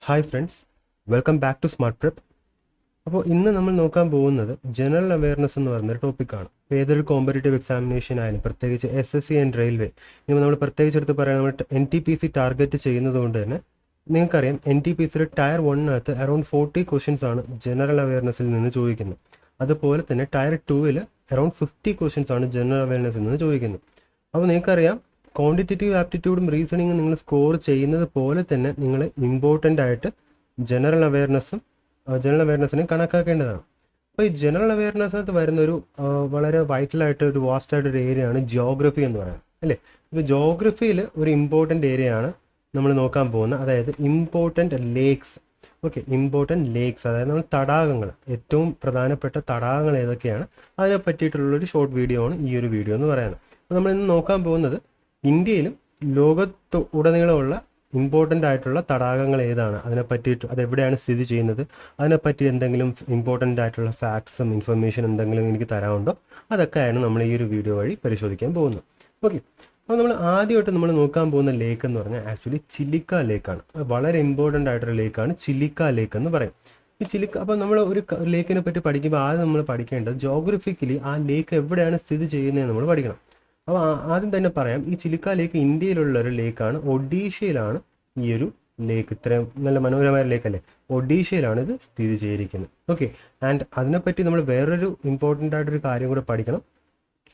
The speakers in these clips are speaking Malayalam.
Hi friends, welcome back to Smart Prep. അപ്പോൾ ഇന്ന് നമ്മൾ നോക്കാൻ പോകുന്നത് ജനറൽ അവയർനെസ് എന്ന് പറയുന്നൊരു ടോപ്പിക്കാണ്. ഇപ്പോൾ ഏതൊരു കോമ്പറ്റേറ്റീവ് എക്സാമിനേഷൻ ആയാലും, പ്രത്യേകിച്ച് SSC ആൻഡ് റെയിൽവേ, ഇനി നമ്മൾ പ്രത്യേകിച്ച് എടുത്ത് പറയാൻ നമ്മൾ NTPC ടാർഗറ്റ് ചെയ്യുന്നത് കൊണ്ട് തന്നെ നിങ്ങൾക്കറിയാം NTPCയുടെ ടയർ 1-നകത്ത് അറൗണ്ട് 40 ക്വസ്റ്റ്യൻസ് ആണ് ജനറൽ അവയർനെസ്സിൽ നിന്ന് ചോദിക്കുന്നത്. അതുപോലെ തന്നെ ടയർ 2-ൽ അറൗണ്ട് 50 ക്വസ്റ്റ്യൻസ് ആണ് ജനറൽ അവയർനെസ്സിൽ നിന്ന് ചോദിക്കുന്നത്. അപ്പോൾ നിങ്ങൾക്കറിയാം ക്വാണ്ടിറ്റേറ്റീവ് ആപ്റ്റിറ്റ്യൂഡും റീസണിങ്ങും നിങ്ങൾ സ്കോർ ചെയ്യുന്നത് പോലെ തന്നെ നിങ്ങൾ ഇമ്പോർട്ടൻ്റ് ആയിട്ട് ജനറൽ അവയർനെസ്സിനെ കണക്കാക്കേണ്ടതാണ്. അപ്പോൾ ഈ ജനറൽ അവയർനെസ്സിനകത്ത് വരുന്നൊരു വളരെ വൈറ്റലായിട്ട് ഒരു വാസ്റ്റായിട്ടൊരു ഏരിയയാണ് ജിയോഗ്രഫി എന്ന് പറയുന്നത്, അല്ലേ? ഇപ്പോൾ ജിയോഗ്രഫിയിൽ ഒരു ഇമ്പോർട്ടൻ്റ് ഏരിയയാണ് നമ്മൾ നോക്കാൻ പോകുന്നത്, അതായത് important lakes. Okay, important lakes, അതായത് നമ്മൾ തടാകങ്ങൾ, ഏറ്റവും പ്രധാനപ്പെട്ട തടാകങ്ങൾ ഏതൊക്കെയാണ് അതിനെ പറ്റിയിട്ടുള്ളൊരു ഷോർട്ട് വീഡിയോ ആണ് ഈ ഒരു വീഡിയോ എന്ന് പറയുന്നത്. അപ്പോൾ നമ്മൾ ഇന്ന് നോക്കാൻ പോകുന്നത് ഇന്ത്യയിലും ലോകത്ത് ഉടനീളമുള്ള ഇമ്പോർട്ടൻ്റ് ആയിട്ടുള്ള തടാകങ്ങൾ ഏതാണ്, അതിനെ പറ്റിയിട്ട് അതെവിടെയാണ് സ്ഥിതി ചെയ്യുന്നത്, അതിനെപ്പറ്റി എന്തെങ്കിലും ഇമ്പോർട്ടൻ്റ് ആയിട്ടുള്ള ഫാക്ട്സും ഇൻഫർമേഷൻ എന്തെങ്കിലും എനിക്ക് തരാനുണ്ടോ, അതൊക്കെയാണ് നമ്മൾ ഈ ഒരു വീഡിയോ വഴി പരിശോധിക്കാൻ പോകുന്നത്. ഓക്കെ, അപ്പോൾ നമ്മൾ ആദ്യമായിട്ട് നമ്മൾ നോക്കാൻ പോകുന്ന ലേക്ക് എന്ന് പറഞ്ഞാൽ ആക്ച്വലി ചിലിക്ക ലേക്കാണ്. വളരെ ഇമ്പോർട്ടൻ്റ് ആയിട്ടൊരു ലേക്കാണ് ചിലിക്ക ലേക്ക് എന്ന് പറയും. ഈ ചിലിക്ക, അപ്പോൾ നമ്മൾ ഒരു ലേക്കിനെ പറ്റി പഠിക്കുമ്പോൾ ആദ്യം നമ്മൾ പഠിക്കേണ്ടത് ജോഗ്രഫിക്കലി ആ ലേക്ക് എവിടെയാണ് സ്ഥിതി ചെയ്യുന്നത് നമ്മൾ പഠിക്കണം. അപ്പോൾ ആദ്യം തന്നെ പറയാം, ഈ ചിലിക്ക ലേക്ക് ഇന്ത്യയിലുള്ള ഒരു ലേക്കാണ്. ഒഡീഷയിലാണ് ഈ ഒരു ലേക്ക്, ഇത്രയും നല്ല മനോഹരമായ ലേക്കല്ലേ, ഒഡീഷയിലാണ് ഇത് സ്ഥിതി ചെയ്തിരിക്കുന്നത്. ഓക്കെ, ആൻഡ് അതിനെപ്പറ്റി നമ്മൾ വേറൊരു ഇമ്പോർട്ടൻ്റ് ആയിട്ടൊരു കാര്യം കൂടെ പഠിക്കണം.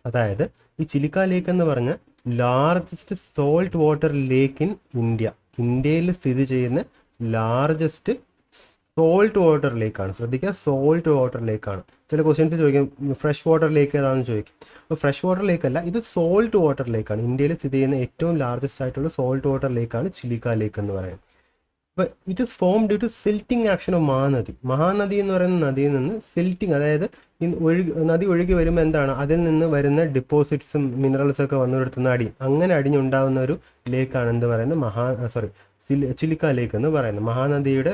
അതായത് ഈ ചിലിക്ക ലേക്ക് എന്ന് പറഞ്ഞാൽ largest salt water lake in ഇന്ത്യയിൽ സ്ഥിതി ചെയ്യുന്ന ലാർജസ്റ്റ് സോൾട്ട് വാട്ടർ ലേക്കാണ്. ശ്രദ്ധിക്കുക, സോൾട്ട് വാട്ടർ ലേക്കാണ്. ചില ക്വസ്റ്റ്യൻസ് ചോദിക്കും ഫ്രഷ് വാട്ടർ ലേക്ക് ഏതാണെന്ന് ചോദിക്കും. അപ്പോൾ ഫ്രഷ് വാട്ടർ ലേക്ക് അല്ല, ഇത് സോൾട്ട് വാട്ടർ ലേക്കാണ്. ഇന്ത്യയിൽ സ്ഥിതി ചെയ്യുന്ന ഏറ്റവും ലാർജസ്റ്റ് ആയിട്ടുള്ള സോൾട്ട് വാട്ടർ ലേക്കാണ് ചിലിക്ക ലേക്ക് എന്ന് പറയുന്നത്. അപ്പോൾ it is form due to silting action of Mahanadi എന്ന് പറയുന്ന നദിയിൽ നിന്ന് സിൽറ്റിംഗ്, അതായത് നദി ഒഴുകി വരുമ്പോൾ എന്താണ്, അതിൽ നിന്ന് വരുന്ന ഡിപ്പോസിറ്റ്സും മിനറൽസും ഒക്കെ വന്നെടുത്തുന്ന അങ്ങനെ അടിഞ്ഞുണ്ടാകുന്ന ഒരു ലേക്കാണ് എന്ത് പറയുന്നത്, ചിലിക്ക ലേക്ക് എന്ന് പറയുന്നത്. മഹാനദിയുടെ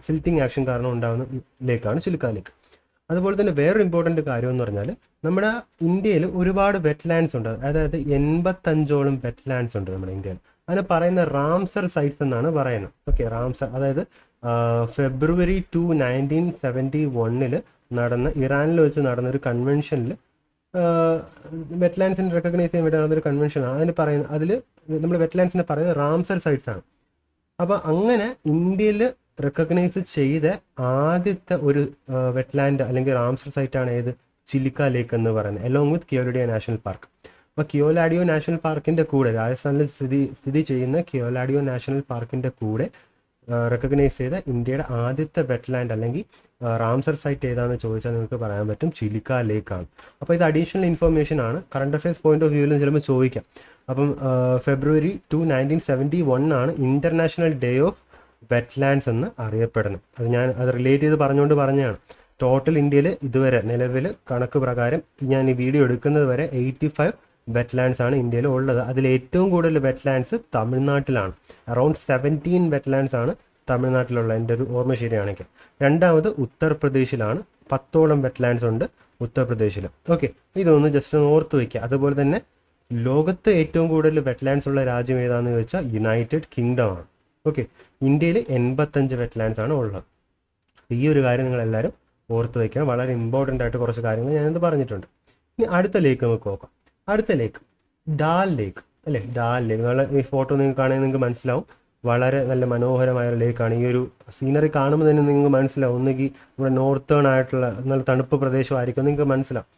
സിൽറ്റിംഗ് ആക്ഷൻ കാരണം ഉണ്ടാകുന്ന ലേക്കാണ് ചിലിക്ക ലേക്ക്. അതുപോലെ തന്നെ വേറൊരു ഇമ്പോർട്ടൻ്റ് കാര്യം എന്ന് പറഞ്ഞാൽ നമ്മുടെ ഇന്ത്യയിൽ ഒരുപാട് വെറ്റ്ലാൻഡ്സ് ഉണ്ട്, അതായത് 85ഓളം വെറ്റ്ലാൻഡ്സ് ഉണ്ട് നമ്മുടെ ഇന്ത്യയിൽ. അതിനെ പറയുന്ന റാംസർ സൈറ്റ്സ് എന്നാണ് പറയുന്നത്. ഓക്കെ, റാംസർ, അതായത് February 2, 1971 നടന്ന ഇറാനിൽ വെച്ച് നടന്ന ഒരു കൺവെൻഷനിൽ വെറ്റ്ലാൻഡ്സിനെ റെക്കഗ്നൈസ് ചെയ്യാൻ വേണ്ടി നടന്നൊരു കൺവെൻഷനാണ്. അതിൽ നമ്മൾ വെറ്റ്ലാൻഡ്സിനെ പറയുന്നത് റാംസർ സൈറ്റ്സ് ആണ്. അപ്പോൾ അങ്ങനെ ഇന്ത്യയിൽ റെക്കഗ്നൈസ് ചെയ്ത ആദ്യത്തെ ഒരു വെറ്റ്ലാൻഡ് അല്ലെങ്കിൽ റാംസർ സൈറ്റാണ് ഏത്, ചിലിക്ക ലേക്ക് എന്ന് പറയുന്നത്, along with Keoladeo national park. അപ്പോൾ കിയോലാഡിയോ നാഷണൽ പാർക്കിൻ്റെ കൂടെ, രാജസ്ഥാനിൽ സ്ഥിതി ചെയ്യുന്ന കിയോലാഡിയോ നാഷണൽ പാർക്കിൻ്റെ കൂടെ റെക്കഗ്നൈസ് ചെയ്ത ഇന്ത്യയുടെ ആദ്യത്തെ വെറ്റ്ലാൻഡ് അല്ലെങ്കിൽ റാംസർ സൈറ്റ് ഏതാണെന്ന് ചോദിച്ചാൽ നിങ്ങൾക്ക് പറയാൻ പറ്റും ചിലിക്ക ലേക്കാണ്. അപ്പോൾ ഇത് അഡീഷണൽ ഇൻഫർമേഷൻ ആണ്, കറണ്ട് അഫയേഴ്സ് പോയിന്റ് ഓഫ് വ്യൂവിലും ചിലപ്പോൾ ചോദിക്കാം. അപ്പം February 2, 1971 ആണ് ഇന്റർനാഷണൽ ഡേ ഓഫ് വെറ്റ്ലാൻഡ്സ് എന്ന് അറിയപ്പെടുന്നത്. അത് റിലേറ്റ് ചെയ്ത് പറഞ്ഞതാണ്. ടോട്ടൽ ഇന്ത്യയിൽ ഇതുവരെ നിലവിൽ കണക്ക് പ്രകാരം ഞാൻ ഈ വീഡിയോ എടുക്കുന്നത് വരെ 85 വെറ്റ്ലാൻഡ്സ് ആണ് ഇന്ത്യയിൽ ഉള്ളത്. അതിൽ ഏറ്റവും കൂടുതൽ വെറ്റ്ലാൻഡ്സ് തമിഴ്നാട്ടിലാണ്. അറൗണ്ട് 17 വെറ്റ്ലാൻഡ്സ് ആണ് തമിഴ്നാട്ടിലുള്ള, എൻ്റെ ഒരു ഓർമ്മ ശരിയാണെങ്കിൽ. രണ്ടാമത് ഉത്തർപ്രദേശിലാണ്, 10ഓളം വെറ്റ്ലാൻഡ്സ് ഉണ്ട് ഉത്തർപ്രദേശിൽ. ഓക്കെ, ഇതൊന്ന് ജസ്റ്റ് ഒന്ന് ഓർത്ത് വയ്ക്കുക. അതുപോലെ തന്നെ ലോകത്ത് ഏറ്റവും കൂടുതൽ വെറ്റ്ലാൻഡ്സ് ഉള്ള രാജ്യം ഏതാണെന്ന് ചോദിച്ചാൽ യുണൈറ്റഡ് കിങ്ഡം ആണ്. ഓക്കെ, ഇന്ത്യയിൽ 85 വെറ്റ്ലാൻഡ്സ് ആണ് ഉള്ളത്. ഈ ഒരു കാര്യം നിങ്ങളെല്ലാവരും ഓർത്ത് വയ്ക്കണം. വളരെ ഇമ്പോർട്ടൻ്റ് ആയിട്ട് കുറച്ച് കാര്യങ്ങൾ ഞാനിത് പറഞ്ഞിട്ടുണ്ട്. ഇനി അടുത്ത ലേക്ക് നമുക്ക് നോക്കാം. അടുത്ത ലേക്ക് ഡാൽ ലേക്ക്, അല്ലേ? ഡാൽ ലേക്ക്, നല്ല ഈ ഫോട്ടോ നിങ്ങൾക്ക് കാണുന്നത് നിങ്ങൾക്ക് മനസ്സിലാവും. വളരെ നല്ല മനോഹരമായ ഒരു ലേക്കാണ്. ഈ ഒരു സീനറി കാണുമ്പോൾ തന്നെ നിങ്ങൾക്ക് മനസ്സിലാവും, ഒന്നുകിൽ നമ്മുടെ നോർത്തേൺ ആയിട്ടുള്ള നല്ല തണുപ്പ് പ്രദേശമായിരിക്കും, നിങ്ങൾക്ക് മനസ്സിലാവും.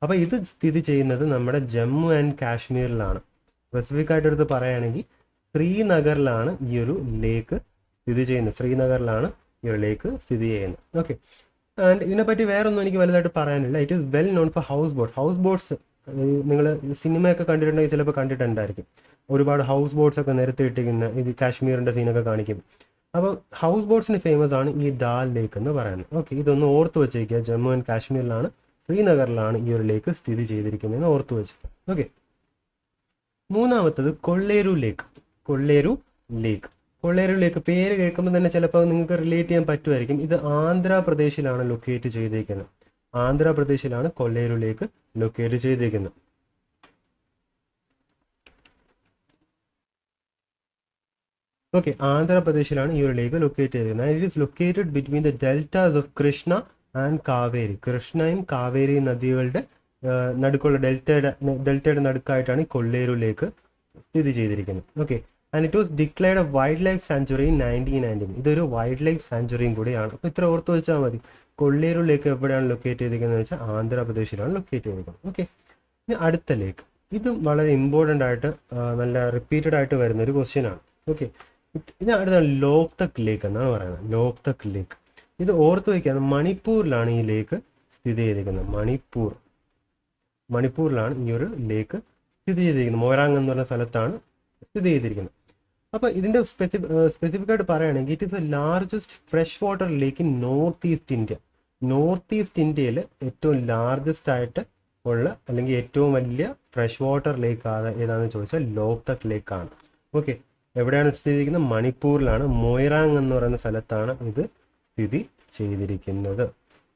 അപ്പോൾ ഇത് സ്ഥിതി ചെയ്യുന്നത് നമ്മുടെ ജമ്മു ആൻഡ് കാശ്മീരിലാണ്. സ്പെസിഫിക് ആയിട്ട് എടുത്ത് പറയുകയാണെങ്കിൽ ശ്രീനഗറിലാണ് ഈ ഒരു ലേക്ക് സ്ഥിതി ചെയ്യുന്നത്. ശ്രീനഗറിലാണ് ഈ ഒരു ലേക്ക് സ്ഥിതി ചെയ്യുന്നത്. ഓക്കെ, ആൻഡ് ഇതിനെപ്പറ്റി വേറൊന്നും എനിക്ക് വലുതായിട്ട് പറയാനില്ല. It is well known for house boats. നിങ്ങൾ സിനിമയൊക്കെ കണ്ടിട്ടുണ്ടെങ്കിൽ ചിലപ്പോൾ കണ്ടിട്ടുണ്ടായിരിക്കും. ഒരുപാട് ഹൗസ് ബോട്ട്സ് ഒക്കെ നിരത്തിയിട്ടിരിക്കുന്ന ഇത് കാശ്മീരിൻ്റെ സീനൊക്കെ കാണിക്കും. അപ്പോൾ ഹൗസ് ബോട്ട്സിന് ഫേമസ് ആണ് ഈ ഡാൽ ലേക്ക് എന്ന് പറയുന്നത്. ഓക്കെ, ഇതൊന്ന് ഓർത്ത് വെച്ചേക്കുക. ജമ്മു ആൻഡ് കാശ്മീരിലാണ്, ശ്രീനഗറിലാണ് ഈ ഒരു ലേക്ക് സ്ഥിതി ചെയ്തിരിക്കുന്നതെന്ന് ഓർത്തു വെച്ചു. ഓക്കെ, മൂന്നാമത്തത് കൊള്ളേരു ലേക്ക് പേര് കേൾക്കുമ്പോൾ തന്നെ ചിലപ്പോൾ നിങ്ങൾക്ക് റിലേറ്റ് ചെയ്യാൻ പറ്റുമായിരിക്കും. ഇത് ആന്ധ്രാപ്രദേശിലാണ് ലൊക്കേറ്റ് ചെയ്തിരിക്കുന്നത്. ആന്ധ്രാപ്രദേശിലാണ് കൊള്ളേരു ലേക്ക് ലൊക്കേറ്റ് ചെയ്തിരിക്കുന്നത്. ഓക്കെ, ആന്ധ്രാപ്രദേശിലാണ് ഈ ഒരു ലേക്ക് ലൊക്കേറ്റ് ചെയ്തിരിക്കുന്നത്. It is located between the deltas of Krishna and Kaveri. കൃഷ്ണയും കാവേരി നദികളുടെ നടുക്കുള്ള ഡെൽറ്റയുടെ നടുക്കായിട്ടാണ് ഈ കൊള്ളേരു ലേക്ക് സ്ഥിതി ചെയ്തിരിക്കുന്നത്. Okay, and it was declared a wildlife sanctuary in 1919. ഇതൊരു വൈൽഡ് ലൈഫ് സാങ്ച്വറിയും കൂടിയാണ്. അപ്പോൾ ഇത്ര ഓർത്ത് വെച്ചാൽ മതി. കൊള്ളേരു ലേക്ക് എവിടെയാണ് ലൊക്കേറ്റ് ചെയ്തിരിക്കുന്നത് വെച്ചാൽ ആന്ധ്രാപ്രദേശിലാണ് ലൊക്കേറ്റ് ചെയ്തിരിക്കുന്നത്. ഓക്കെ, ഇനി അടുത്ത ലേക്ക്. ഇത് വളരെ ഇമ്പോർട്ടൻ്റ് ആയിട്ട് നല്ല റിപ്പീറ്റഡ് ആയിട്ട് വരുന്ന ഒരു ക്വസ്റ്റ്യൻ ആണ്. ഓക്കെ, ഇനി അടുത്താണ് ലോക്തക് ലേക്ക് എന്നാണ് പറയുന്നത്. ലോക്തക് ലേക്ക് ഇത് ഓർത്ത് വയ്ക്കുക, മണിപ്പൂരിലാണ് ഈ ലേക്ക് സ്ഥിതി ചെയ്തിരിക്കുന്നത്. മണിപ്പൂരിലാണ് ഈ ഒരു ലേക്ക് സ്ഥിതി ചെയ്തിരിക്കുന്നത്. മൊയറാങ് എന്ന് പറഞ്ഞ സ്ഥലത്താണ് സ്ഥിതി ചെയ്തിരിക്കുന്നത്. അപ്പോൾ ഇതിൻ്റെ സ്പെസിഫിക് ആയിട്ട് പറയുകയാണെങ്കിൽ it is a largest fresh water lake in north east India. North east ഇന്ത്യയിൽ ഏറ്റവും ലാർജസ്റ്റ് ആയിട്ട് ഉള്ള അല്ലെങ്കിൽ ഏറ്റവും വലിയ ഫ്രഷ് വാട്ടർ ലേക്ക് ഏതാണെന്ന് ചോദിച്ചാൽ ലോക്തക് ലേക്കാണ്. ഓക്കെ, എവിടെയാണ് സ്ഥിതി ചെയ്തിരിക്കുന്നത്? മണിപ്പൂരിലാണ്. മൊയറാങ് എന്ന് പറയുന്ന സ്ഥലത്താണ് ഇത് സ്ഥിതി ചെയ്തിരിക്കുന്നത്.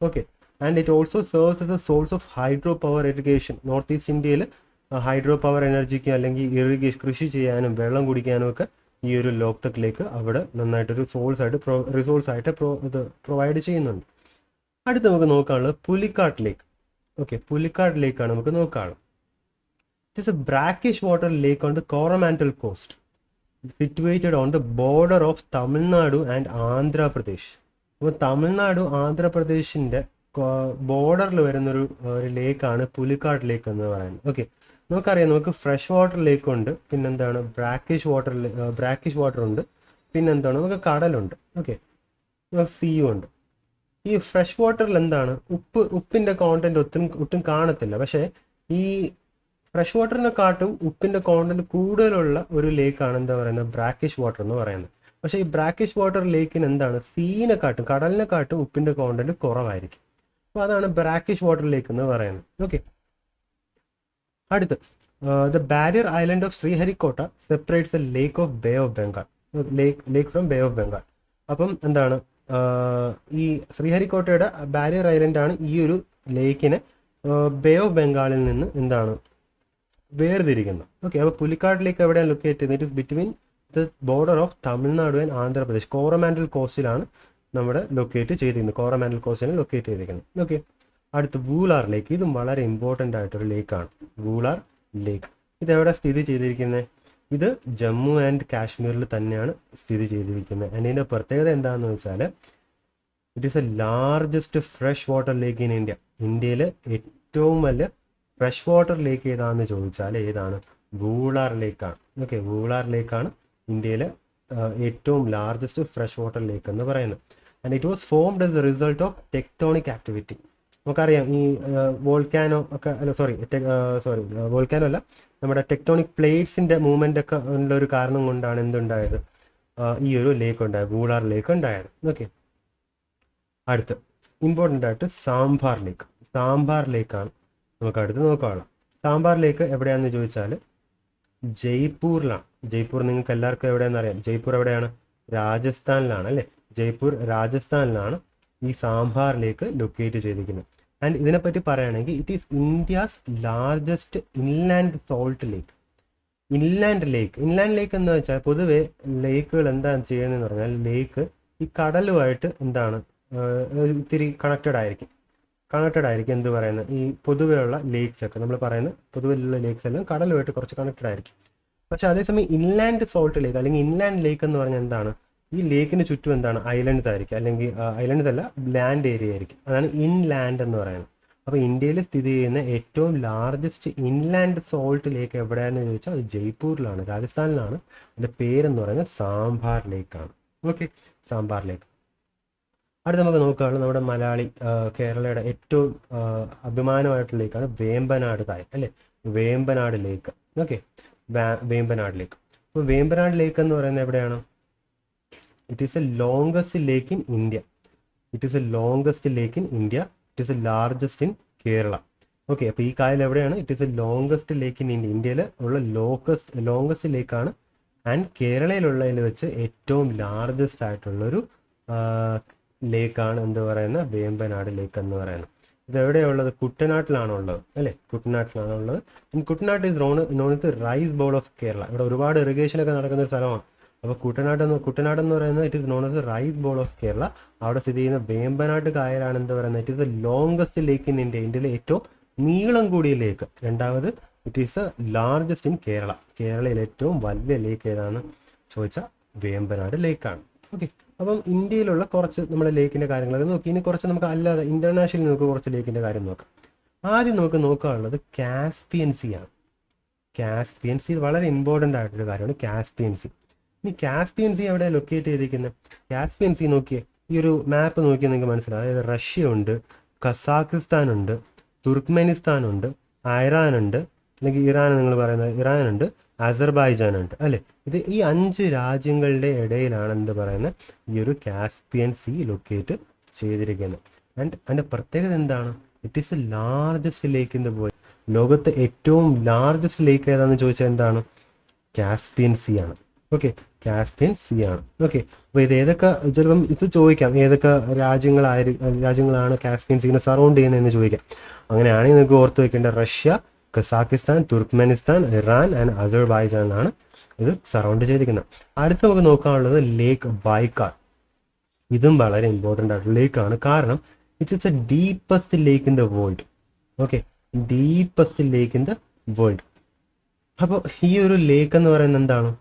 Okay, and it also serves S A source of hydro power irrigation. North east ഇന്ത്യയിൽ ഹൈഡ്രോ പവർ എനർജിക്ക് അല്ലെങ്കിൽ ഇറിഗേഷൻ കൃഷി ചെയ്യാനും വെള്ളം കുടിക്കാനും ഒക്കെ ഈ ഒരു ലോക്തക് ലേക്ക് അവിടെ നന്നായിട്ടൊരു റിസോഴ്സ് ആയിട്ട് പ്രൊവൈഡ് ചെയ്യുന്നുണ്ട്. അടുത്ത് നമുക്ക് നോക്കാനുള്ളത് പുലിക്കാട്ട് ലേക്ക്. ഓക്കെ, പുലിക്കാട്ട് ലേക്കാണ് നമുക്ക് നോക്കാനുള്ളത്. It is a brackish water lake on the Coromandel coast situated on the border of Tamil Nadu and Andhra Pradesh. അപ്പോൾ തമിഴ്നാടു ആന്ധ്രാപ്രദേശിൻ്റെ ബോർഡറിൽ വരുന്നൊരു ലേക്കാണ് പുലിക്കാട്ട് ലേക്ക് എന്ന് പറയുന്നത്. ഓക്കെ, നമുക്കറിയാം, നമുക്ക് ഫ്രഷ് വാട്ടർ ലേക്ക് ഉണ്ട്, പിന്നെന്താണ് ബ്രാക്കിഷ് വാട്ടർ ഉണ്ട്, പിന്നെന്താണ് നമുക്ക് കടലുണ്ട്. ഓക്കെ, നമുക്ക് സീയും ഉണ്ട്. ഈ ഫ്രഷ് വാട്ടറിൽ എന്താണ് ഉപ്പിൻ്റെ കോണ്ടന്റ് ഒട്ടും കാണത്തില്ല. പക്ഷേ ഈ ഫ്രഷ് വാട്ടറിനെക്കാട്ടും ഉപ്പിൻ്റെ കോണ്ടന്റ് കൂടുതലുള്ള ഒരു ലേക്കാണ് എന്താ പറയുന്നത് ബ്രാക്കിഷ് വാട്ടർ എന്ന് പറയുന്നത്. പക്ഷേ ഈ ബ്രാക്കിഷ് വാട്ടർ ലേക്കിന് എന്താണ് കടലിനെക്കാട്ടും ഉപ്പിൻ്റെ കോണ്ടന്റ് കുറവായിരിക്കും. അപ്പോൾ അതാണ് ബ്രാക്കിഷ് വാട്ടർ ലേക്ക് എന്ന് പറയുന്നത്. ഓക്കെ, അടുത്ത് the barrier island of Sriharikota separates the lake of bay of Bengal. Lake from bay of Bengal. അപ്പം എന്താണ് ഈ ശ്രീഹരിക്കോട്ടയുടെ ബാരിയർ ഐലൻഡാണ് ഈ ഒരു ലേക്കിനെ ബേ ഓഫ് ബംഗാളിൽ നിന്ന് എന്താണ് വേർതിരിക്കുന്നത്. ഓക്കെ, അപ്പോൾ പുലിക്കാട് ലേക്ക് എവിടെയാണ് ലൊക്കേറ്റ് ചെയ്യുന്നത്? It is between the border of Tamil Nadu and Andhra Pradesh. Coromandel കോസ്റ്റിലാണ് നമ്മുടെ ലൊക്കേറ്റ് ചെയ്തിരിക്കുന്നത്. ഓക്കെ, അടുത്ത് വൂളാർ ലേക്ക്. ഇതും വളരെ ഇമ്പോർട്ടൻ്റ് ആയിട്ടൊരു ലേക്കാണ്. വൂളാർ ലേക്ക് ഇതെവിടെ സ്ഥിതി ചെയ്തിരിക്കുന്നത്? ഇത് ജമ്മു ആൻഡ് കാശ്മീരിൽ തന്നെയാണ് സ്ഥിതി ചെയ്തിരിക്കുന്നത്. അതിൻ്റെ പ്രത്യേകത എന്താണെന്ന് വെച്ചാൽ it is a largest fresh water lake in India. ഇന്ത്യയിലെ ഏറ്റവും വലിയ ഫ്രഷ് വാട്ടർ ലേക്ക് ഏതാണെന്ന് ചോദിച്ചാൽ ഏതാണ്? വൂളാർ ലേക്കാണ്. ഓക്കെ, വൂളാർ ലേക്കാണ് ഇന്ത്യയിലെ ഏറ്റവും ലാർജസ്റ്റ് ഫ്രഷ് വാട്ടർ ലേക്ക് എന്ന് പറയുന്നത്. And it was formed as A result of tectonic activity. നമുക്കറിയാം, ഈ വോൾക്കാനോ ഒക്കെ വോൾക്കാനോ അല്ല, നമ്മുടെ ടെക്ടോണിക് പ്ലേറ്റ്സിൻ്റെ മൂവ്മെൻ്റ് ഒക്കെ ഉള്ള ഒരു കാരണം കൊണ്ടാണ് എന്തുണ്ടായത്? ഈ ഒരു ലേക്ക് ഉണ്ടായത്, വൂളാർ ലേക്ക് ഉണ്ടായത്. ഓക്കെ, അടുത്ത് ഇമ്പോർട്ടൻ്റ് ആയിട്ട് സാമ്പാർ ലേക്കാണ് നമുക്ക് അടുത്ത് നോക്കാനുള്ളത്. സാമ്പാർ ലേക്ക് എവിടെയാണെന്ന് ചോദിച്ചാൽ ജയ്പൂരിലാണ്. ജയ്പൂർ നിങ്ങൾക്ക് എല്ലാവർക്കും എവിടെയാണെന്ന് അറിയാം. ജയ്പൂർ എവിടെയാണ്? രാജസ്ഥാനിലാണ് അല്ലേ? ജയ്പൂർ രാജസ്ഥാനിലാണ് ഈ സാമ്പാർ ലേക്ക് ലൊക്കേറ്റ് ചെയ്തിരിക്കുന്നത്. ആൻഡ് ഇതിനെപ്പറ്റി പറയുകയാണെങ്കിൽ it is India's largest inland salt lake. Inland lake എന്ന് വെച്ചാൽ പൊതുവെ ലേക്കുകൾ എന്താണ് ചെയ്യുന്നതെന്ന് പറഞ്ഞാൽ ലേക്ക് ഈ കടലുമായിട്ട് എന്താണ് ഇത്തിരി കണക്റ്റഡ് ആയിരിക്കും. എന്ത് പറയുന്നത്, ഈ പൊതുവെയുള്ള ലേക്സൊക്കെ നമ്മൾ പറയുന്ന പൊതുവെയുള്ള ലേക്സ് എല്ലാം കടലുമായിട്ട് കുറച്ച് കണക്റ്റഡ് ആയിരിക്കും. പക്ഷെ അതേസമയം ഇൻലാൻഡ് സോൾട്ട് ലേക്ക് അല്ലെങ്കിൽ ഇൻലാൻഡ് ലേക്ക് എന്ന് പറഞ്ഞാൽ എന്താണ്? ഈ ലേക്കിന് ചുറ്റും എന്താണ് ഐലൻഡ്സ് ആയിരിക്കും, അല്ലെങ്കിൽ ഐലൻഡ്സ് അല്ല ലാൻഡ് ഏരിയ ആയിരിക്കും. അതാണ് ഇൻലാൻഡ് എന്ന് പറയുന്നത്. അപ്പോൾ ഇന്ത്യയിൽ സ്ഥിതി ചെയ്യുന്ന ഏറ്റവും ലാർജസ്റ്റ് ഇൻലാൻഡ് സോൾട്ട് ലേക്ക് എവിടെയാണെന്ന് ചോദിച്ചാൽ അത് ജയ്പൂരിലാണ്, രാജസ്ഥാനിലാണ്. അതിൻ്റെ പേരെന്ന് പറയുന്നത് സാമ്പാർ ലേക്കാണ്. ഓക്കെ, സാമ്പാർ ലേക്ക്. അടുത്ത് നമുക്ക് നോക്കുകയാണെങ്കിൽ നമ്മുടെ മലയാളി കേരളയുടെ ഏറ്റവും അഭിമാനമായിട്ടുള്ള ലേക്കാണ് വേമ്പനാട് കായൽ അല്ലേ? വേമ്പനാട് ലേക്ക്. ഓക്കെ, വേമ്പനാട് ലേക്ക്. അപ്പോൾ വേമ്പനാട് ലേക്ക് എന്ന് പറയുന്നത് എവിടെയാണ്? It is A longest lake in India. It is a largest in Kerala. Okay, അപ്പോൾ ഈ കായൽ എവിടെയാണ്? It is A longest lake in India. ഇന്ത്യയിൽ ഉള്ള ലോങ്കസ്റ്റ് ലേക്കാണ്. ആൻഡ് കേരളയിലുള്ളതിൽ വെച്ച് ഏറ്റവും ലാർജസ്റ്റ് ആയിട്ടുള്ളൊരു ലേക്കാണ് എന്ത് പറയുന്നത്? വേമ്പനാട് ലേക്ക് എന്ന് പറയുന്നത്. ഇതെവിടെയുള്ളത്? കുട്ടനാട്ടിലാണ് ഉള്ളത് അല്ലേ? കുട്ടനാട്ടിലാണ് ഉള്ളത്. Kuttanad is known the rice bowl of Kerala. ഇവിടെ ഒരുപാട് ഇറിഗേഷനൊക്കെ നടക്കുന്ന ഒരു സ്ഥലമാണ്. അപ്പോൾ കുട്ടനാട് എന്ന് പറയുന്നത് it is known as rice bowl of Kerala. അവിടെ സ്ഥിതി ചെയ്യുന്ന വേമ്പനാട് കായലാണ് എന്ത് പറയുന്നത്, it is the longest lake in India, ഇന്ത്യയിലെ ഏറ്റവും നീളം കൂടിയ ലേക്ക്. രണ്ടാമത് it is the largest in Kerala, കേരളയിലെ ഏറ്റവും വലിയ ലേക്ക് ഏതാണ് ചോദിച്ചാൽ വേമ്പനാട് ലേക്കാണ്. ഓക്കെ, അപ്പം ഇന്ത്യയിലുള്ള കുറച്ച് നമ്മുടെ ലേക്കിൻ്റെ കാര്യങ്ങളൊക്കെ നോക്കി. ഇനി കുറച്ച് നമുക്ക് അല്ലാതെ ഇൻ്റർനാഷണലി നമുക്ക് കുറച്ച് ലേക്കിൻ്റെ കാര്യം നോക്കാം. ആദ്യം നമുക്ക് നോക്കാനുള്ളത് കാസ്പിയൻ സി ആണ്. കാസ്പിയൻ സി വളരെ ഇമ്പോർട്ടൻ്റ് ആയിട്ടൊരു കാര്യമാണ് കാസ്പിയൻ സി. ഇനി കാസ്പിയൻ സി എവിടെ ലൊക്കേറ്റ് ചെയ്തിരിക്കുന്നത്? കാസ്പിയൻ സി നോക്കിയേ, ഈ ഒരു മാപ്പ് നോക്കിയാൽ നിങ്ങൾക്ക് മനസ്സിലാവും. അതായത് റഷ്യ ഉണ്ട്, കസാഖിസ്ഥാൻ ഉണ്ട്, തുർക്ക്മെനിസ്ഥാൻ ഉണ്ട്, ഇറാൻ ഉണ്ട്, അല്ലെങ്കിൽ ഇറാൻ നിങ്ങൾ പറയുന്നത് ഇറാനുണ്ട്, അസർബൈജാൻ ഉണ്ട് അല്ലേ. ഈ 5 രാജ്യങ്ങളുടെ ഇടയിലാണ് എന്ത് പറയുന്നത് ഈ ഒരു കാസ്പിയൻ സി ലൊക്കേറ്റ് ചെയ്തിരിക്കുന്നത്. ആൻഡ് അതിൻ്റെ പ്രത്യേകത എന്താണ്? It is a largest lake in the world. ലോകത്തെ ഏറ്റവും ലാർജസ്റ്റ് ലേക്ക് ഏതാണെന്ന് ചോദിച്ചാൽ എന്താണ്? കാസ്പിയൻ സി ആണ്. ഓക്കെ, കാസ്പിയൻ സി ആണ്. ഓക്കെ, അപ്പോൾ ഇത് ഏതൊക്കെ, ചിലപ്പം ഇത് ചോദിക്കാം, ഏതൊക്കെ രാജ്യങ്ങളാണ് കാസ്പിയൻ സീനെ സറൗണ്ട് ചെയ്യുന്നതെന്ന് ചോദിക്കാം. അങ്ങനെയാണെങ്കിൽ നിങ്ങൾക്ക് ഓർത്ത് വെക്കേണ്ട Russia, Kazakhstan, Turkmenistan, Iran and അസർബൈജാനാണ് ഇത് സറൗണ്ട് ചെയ്തിരിക്കുന്നത്. അടുത്ത് നമുക്ക് നോക്കാനുള്ളത് ലേക്ക് ബൈക്കാൾ. ഇതും വളരെ ഇമ്പോർട്ടൻ്റ് ആയിട്ടുള്ള ലേക്കാണ്. കാരണം it is A deepest lake in the world. Okay, deepest lake in the world. അപ്പോൾ ഈ ഒരു ലേക്ക് എന്ന് പറയുന്നത് എന്താണ്?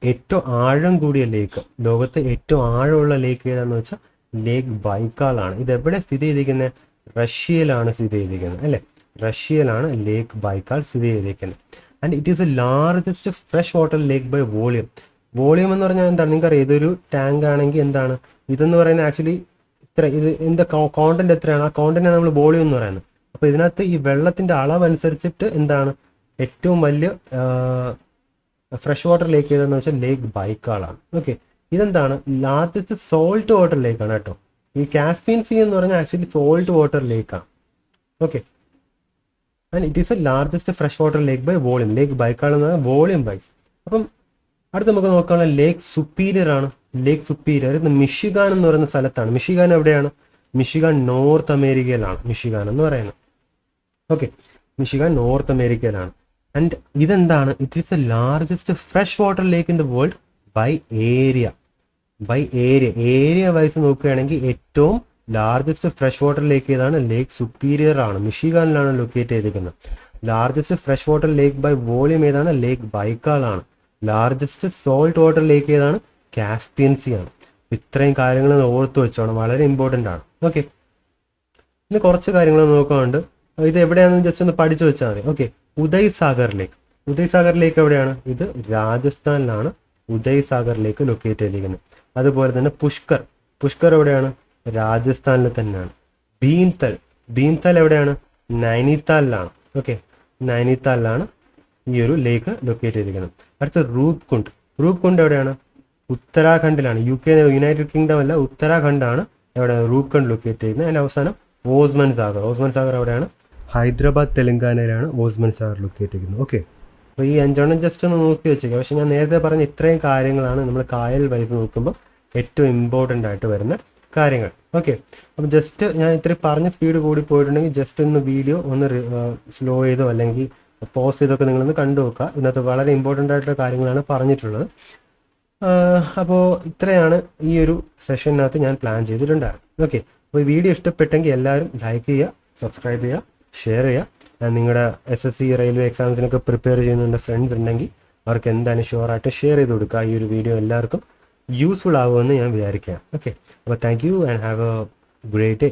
ഏറ്റവും ആഴം കൂടിയ ലേക്ക്, ലോകത്തെ ഏറ്റവും ആഴമുള്ള ലേക്ക് ഏതാന്ന് വെച്ചാൽ ലേക്ക് ബൈക്കാളാണ്. ഇത് എവിടെ സ്ഥിതി ചെയ്തിരിക്കുന്നത്? റഷ്യയിലാണ് സ്ഥിതി ചെയ്തിരിക്കുന്നത് അല്ലേ. റഷ്യയിലാണ് ലേക്ക് ബൈക്കാൾ സ്ഥിതി ചെയ്തിരിക്കുന്നത്. And it is a largest fresh water lake by volume. Volume എന്ന് പറഞ്ഞാൽ എന്താണ്? നിങ്ങൾക്കറിയാം, ഇതൊരു ടാങ്ക് ആണെങ്കിൽ എന്താണ് ഇതെന്ന് പറയുന്നത്? ആക്ച്വലി ഇത് എന്താ കോണ്ടന്റ് എത്രയാണ്? ആ കോണ്ടന്റാണ് നമ്മൾ വോളിയം എന്ന് പറയുന്നത്. അപ്പോൾ ഇതിനകത്ത് ഈ വെള്ളത്തിൻ്റെ അളവനുസരിച്ചിട്ട് എന്താണ് ഏറ്റവും വലിയ ഫ്രഷ് വാട്ടർ ലേക്ക് ഏതെന്ന് വെച്ചാൽ ലേക്ക് ബൈക്കാളാണ്. ഓക്കെ, ഇതെന്താണ് ലാർജസ്റ്റ് സോൾട്ട് വാട്ടർ ലേക്കാണ് കേട്ടോ. ഈ കാസ്പിയൻ സി എന്ന് പറഞ്ഞാൽ ആക്ച്വലി സോൾട്ട് വാട്ടർ ലേക്കാണ്. Okay, and it is a largest fresh water lake by volume. Lake Baikal എന്ന് പറഞ്ഞാൽ വോളിയം വൈസ്. അപ്പം അടുത്ത് നമുക്ക് നോക്കാനുള്ള ലേക്ക് സുപ്പീരിയർ ആണ്. ലേക്ക് സുപ്പീരിയർ ഇത് മിഷിഗാൻ എന്ന് പറയുന്ന സ്ഥലത്താണ്. മിഷിഗാൻ എവിടെയാണ്? മിഷിഗാൻ നോർത്ത് അമേരിക്കയിലാണ് മിഷിഗാൻ എന്ന് പറയുന്നത്. ഓക്കെ, മിഷിഗാൻ നോർത്ത് അമേരിക്കയിലാണ്. ആൻഡ് ഇതെന്താണ്? It is a largest fresh water lake in the world by area. Area wise നോക്കുകയാണെങ്കിൽ ഏറ്റവും ലാർജസ്റ്റ് ഫ്രഷ് വാട്ടർ ലേക്ക് ഏതാണ്? ലേക്ക് സുപ്പീരിയർ ആണ്. മിഷിഗാനിലാണ് ലൊക്കേറ്റ് ചെയ്തിരിക്കുന്നത്. Largest fresh water lake by volume ഏതാണ്? ലേക്ക് ബൈക്കാൾ ആണ്. ലാർജസ്റ്റ് സോൾട്ട് വാട്ടർ ലേക്ക് ഏതാണ്? കാസ്പിയൻ സി ആണ്. ഇത്രയും കാര്യങ്ങൾ ഓർത്ത് വെച്ചോണം, വളരെ ഇമ്പോർട്ടൻ്റ് ആണ്. ഓക്കെ, ഇനി കുറച്ച് കാര്യങ്ങൾ നോക്കാറുണ്ട്. ഇത് എവിടെയാണെന്ന് ജസ്റ്റ് ഒന്ന് പഠിച്ചു വെച്ചാൽ മതി. ഓക്കെ, ഉദയ് സാഗർ ലേക്ക് എവിടെയാണ്? ഇത് രാജസ്ഥാനിലാണ് ഉദയ് സാഗർ ലേക്ക് ലൊക്കേറ്റ് ചെയ്തിരിക്കുന്നത്. അതുപോലെ തന്നെ പുഷ്കർ എവിടെയാണ്? രാജസ്ഥാനിൽ തന്നെയാണ്. ഭീംതൽ എവിടെയാണ്? നൈനിതാലിലാണ്. ഓക്കെ, നൈനിതാലിലാണ് ഈ ഒരു ലേക്ക് ലൊക്കേറ്റ് ചെയ്തിരിക്കുന്നത്. അടുത്ത റൂപ്കുണ്ട് എവിടെയാണ്? ഉത്തരാഖണ്ഡിലാണ്. യുണൈറ്റഡ് കിങ്ഡം അല്ല, ഉത്തരാഖണ്ഡാണ് എവിടെ റൂപ്കുണ്ട് ലൊക്കേറ്റ് ചെയ്യുന്നത്. അതിൻ്റെ അവസാനം ഓസ്മൻ സാഗർ എവിടെയാണ്? ഹൈദരാബാദ് തെലങ്കാനയിലാണ് ഓസ്മൻ സാഗർ ലൊക്കേറ്റ് ചെയ്യുന്നത്. ഓക്കെ, അപ്പോൾ ഈ 5 ജസ്റ്റ് ഒന്ന് നോക്കി വെച്ചേക്കാം. പക്ഷേ ഞാൻ നേരത്തെ പറഞ്ഞ ഇത്രയും കാര്യങ്ങളാണ് നമ്മൾ കായൽ വൈസ് നോക്കുമ്പോൾ ഏറ്റവും ഇമ്പോർട്ടൻ്റ് ആയിട്ട് വരുന്ന കാര്യങ്ങൾ. ഓക്കെ, അപ്പം ജസ്റ്റ് ഞാൻ ഇത്രയും പറഞ്ഞ സ്പീഡ് കൂടി പോയിട്ടുണ്ടെങ്കിൽ ജസ്റ്റ് ഒന്ന് വീഡിയോ ഒന്ന് സ്ലോ ചെയ്തോ അല്ലെങ്കിൽ പോസ് ചെയ്തൊക്കെ നിങ്ങളൊന്ന് കണ്ടു നോക്കുക. ഇതിനകത്ത് വളരെ ഇമ്പോർട്ടൻ്റ് ആയിട്ടുള്ള കാര്യങ്ങളാണ് പറഞ്ഞിട്ടുള്ളത്. അപ്പോൾ ഇത്രയാണ് ഈ ഒരു സെഷനകത്ത് ഞാൻ പ്ലാൻ ചെയ്തിട്ടുണ്ടായിരുന്നു. ഓക്കെ, അപ്പോൾ ഈ വീഡിയോ ഇഷ്ടപ്പെട്ടെങ്കിൽ എല്ലാവരും ലൈക്ക് ചെയ്യുക, സബ്സ്ക്രൈബ് ചെയ്യുക, ഷെയർ ചെയ്യുക. നിങ്ങളുടെ SSC റെയിൽവേ എക്സാംസിനൊക്കെ പ്രിപ്പയർ ചെയ്യുന്ന ഫ്രണ്ട്സ് ഉണ്ടെങ്കിൽ അവർക്ക് എന്തായാലും ഷുവറായിട്ട് ഷെയർ ചെയ്ത് കൊടുക്കുക. ഈ ഒരു വീഡിയോ എല്ലാവർക്കും യൂസ്ഫുൾ ആകുമെന്ന് ഞാൻ വിചാരിക്കുകയാണ്. ഓക്കെ, അപ്പോൾ thank you and have A great day.